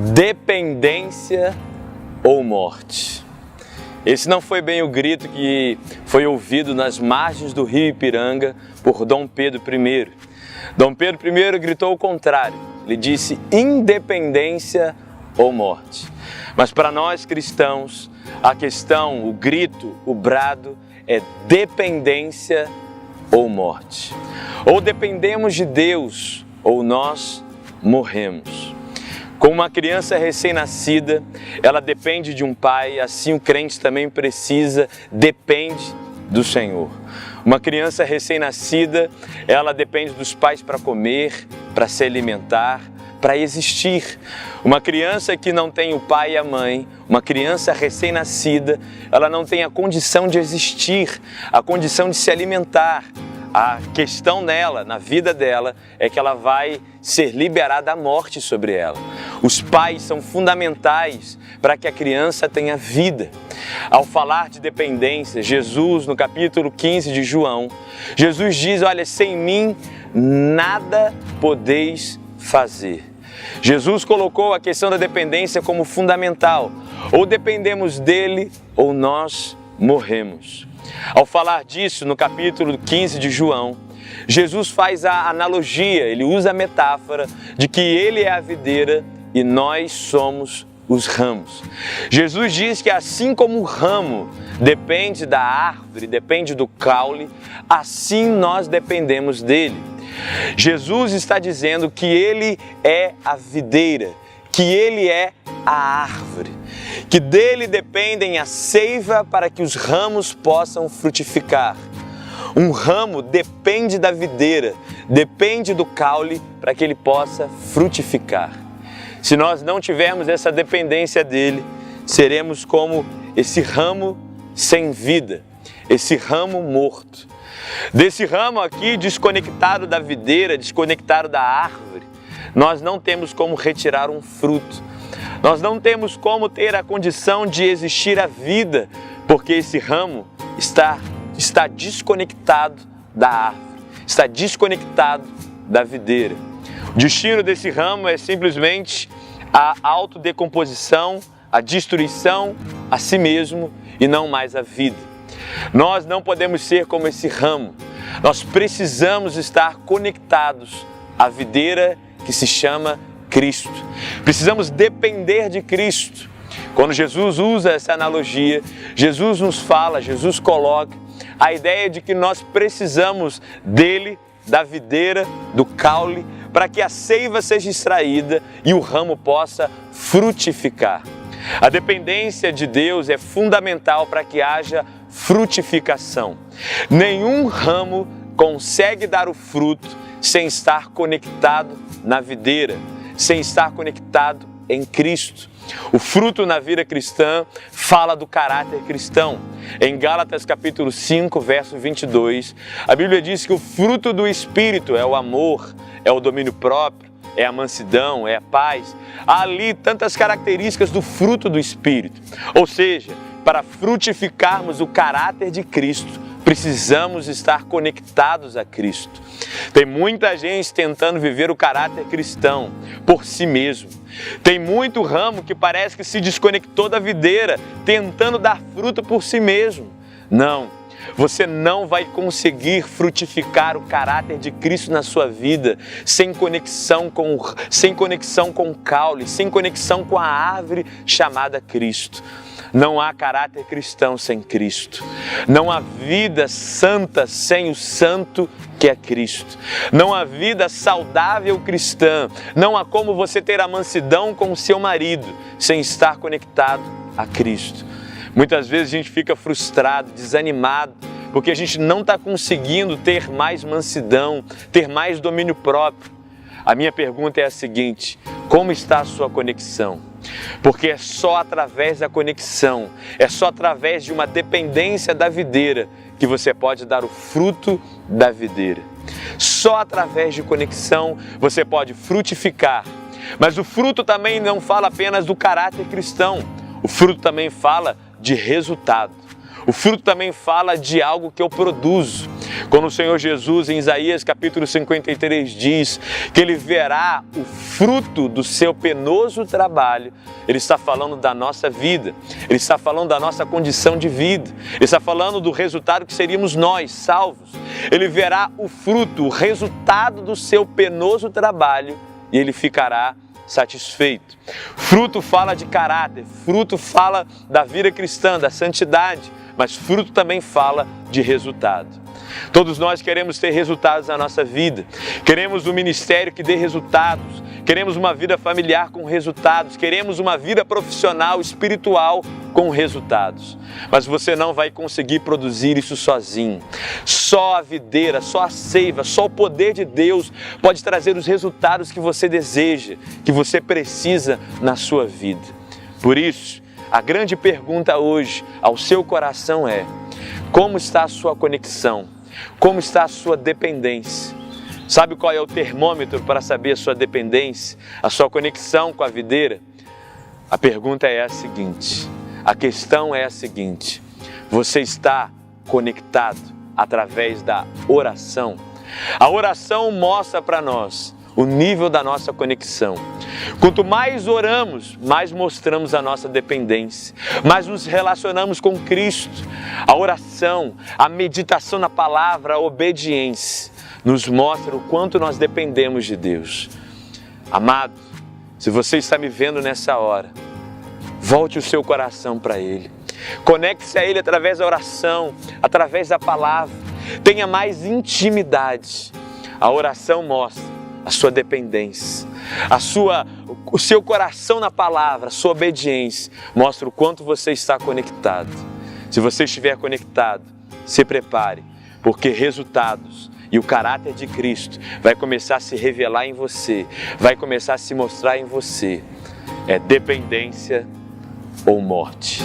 dependência ou morte. Esse não foi bem o grito que foi ouvido nas margens do rio Ipiranga por Dom Pedro I. Dom Pedro I gritou o contrário, ele disse independência ou morte. Mas para nós cristãos, a questão, o grito, o brado é dependência ou morte. Ou dependemos de Deus ou nós morremos. Como uma criança recém-nascida, ela depende de um pai, assim o crente também depende do Senhor. Uma criança recém-nascida, ela depende dos pais para comer, para se alimentar, para existir. Uma criança que não tem o pai e a mãe, uma criança recém-nascida, ela não tem a condição de existir, a condição de se alimentar. A questão nela, na vida dela, é que ela vai ser liberada a morte sobre ela. Os pais são fundamentais para que a criança tenha vida. Ao falar de dependência, Jesus, no capítulo 15 de João, Jesus diz, olha, sem mim nada podeis fazer. Jesus colocou a questão da dependência como fundamental. Ou dependemos dele ou nós morremos. Ao falar disso, no capítulo 15 de João, Jesus faz a analogia, ele usa a metáfora de que ele é a videira e nós somos os ramos. Jesus diz que assim como o ramo depende da árvore, depende do caule, assim nós dependemos dele. Jesus está dizendo que ele é a videira, que ele é a árvore, que dele dependem a seiva para que os ramos possam frutificar. Um ramo depende da videira, depende do caule para que ele possa frutificar. Se nós não tivermos essa dependência dele, seremos como esse ramo sem vida, esse ramo morto. Desse ramo aqui, desconectado da videira, desconectado da árvore, nós não temos como retirar um fruto. Nós não temos como ter a condição de existir a vida, porque esse ramo está desconectado da árvore, está desconectado da videira. O destino desse ramo é simplesmente a autodecomposição, a destruição a si mesmo e não mais a vida. Nós não podemos ser como esse ramo. Nós precisamos estar conectados à videira que se chama Cristo. Precisamos depender de Cristo. Quando Jesus usa essa analogia, Jesus nos fala, Jesus coloca a ideia de que nós precisamos dele, da videira, do caule, para que a seiva seja extraída e o ramo possa frutificar. A dependência de Deus é fundamental para que haja frutificação. Nenhum ramo consegue dar o fruto sem estar conectado na videira, sem estar conectado em Cristo. O fruto na vida cristã fala do caráter cristão. Em Gálatas capítulo 5, verso 22, a Bíblia diz que o fruto do Espírito é o amor, é o domínio próprio, é a mansidão, é a paz. Há ali tantas características do fruto do Espírito. Ou seja, para frutificarmos o caráter de Cristo, precisamos estar conectados a Cristo. Tem muita gente tentando viver o caráter cristão por si mesmo. Tem muito ramo que parece que se desconectou da videira, tentando dar fruto por si mesmo. Não, você não vai conseguir frutificar o caráter de Cristo na sua vida sem conexão com o caule, sem conexão com a árvore chamada Cristo. Não há caráter cristão sem Cristo. Não há vida santa sem o santo que é Cristo. Não há vida saudável cristã. Não há como você ter a mansidão com o seu marido sem estar conectado a Cristo. Muitas vezes a gente fica frustrado, desanimado, porque a gente não está conseguindo ter mais mansidão, ter mais domínio próprio. A minha pergunta é a seguinte: como está a sua conexão? Porque é só através da conexão, é só através de uma dependência da videira que você pode dar o fruto da videira. Só através de conexão você pode frutificar. Mas o fruto também não fala apenas do caráter cristão, o fruto também fala de resultado. O fruto também fala de algo que eu produzo. Quando o Senhor Jesus, em Isaías capítulo 53, diz que Ele verá o fruto do seu penoso trabalho, Ele está falando da nossa vida, Ele está falando da nossa condição de vida, Ele está falando do resultado que seríamos nós, salvos. Ele verá o fruto, o resultado do seu penoso trabalho e Ele ficará satisfeito. Fruto fala de caráter, fruto fala da vida cristã, da santidade, mas fruto também fala de resultado. Todos nós queremos ter resultados na nossa vida, queremos um ministério que dê resultados, queremos uma vida familiar com resultados, queremos uma vida profissional, espiritual com resultados. Mas você não vai conseguir produzir isso sozinho. Só a videira, só a seiva, só o poder de Deus pode trazer os resultados que você deseja, que você precisa na sua vida. Por isso, a grande pergunta hoje ao seu coração é: como está a sua conexão? Como está a sua dependência? Sabe qual é o termômetro para saber a sua dependência, a sua conexão com a videira? A pergunta é a seguinte, a questão é a seguinte: você está conectado através da oração? A oração mostra para nós o nível da nossa conexão. Quanto mais oramos, mais mostramos a nossa dependência, mais nos relacionamos com Cristo. A oração, a meditação na palavra, a obediência, nos mostra o quanto nós dependemos de Deus. Amado, se você está me vendo nessa hora, volte o seu coração para Ele. Conecte-se a Ele através da oração, através da palavra. Tenha mais intimidade. A oração mostra a sua dependência, o seu coração na palavra, a sua obediência, mostra o quanto você está conectado. Se você estiver conectado, se prepare, porque resultados e o caráter de Cristo vai começar a se revelar em você, vai começar a se mostrar em você. É dependência ou morte.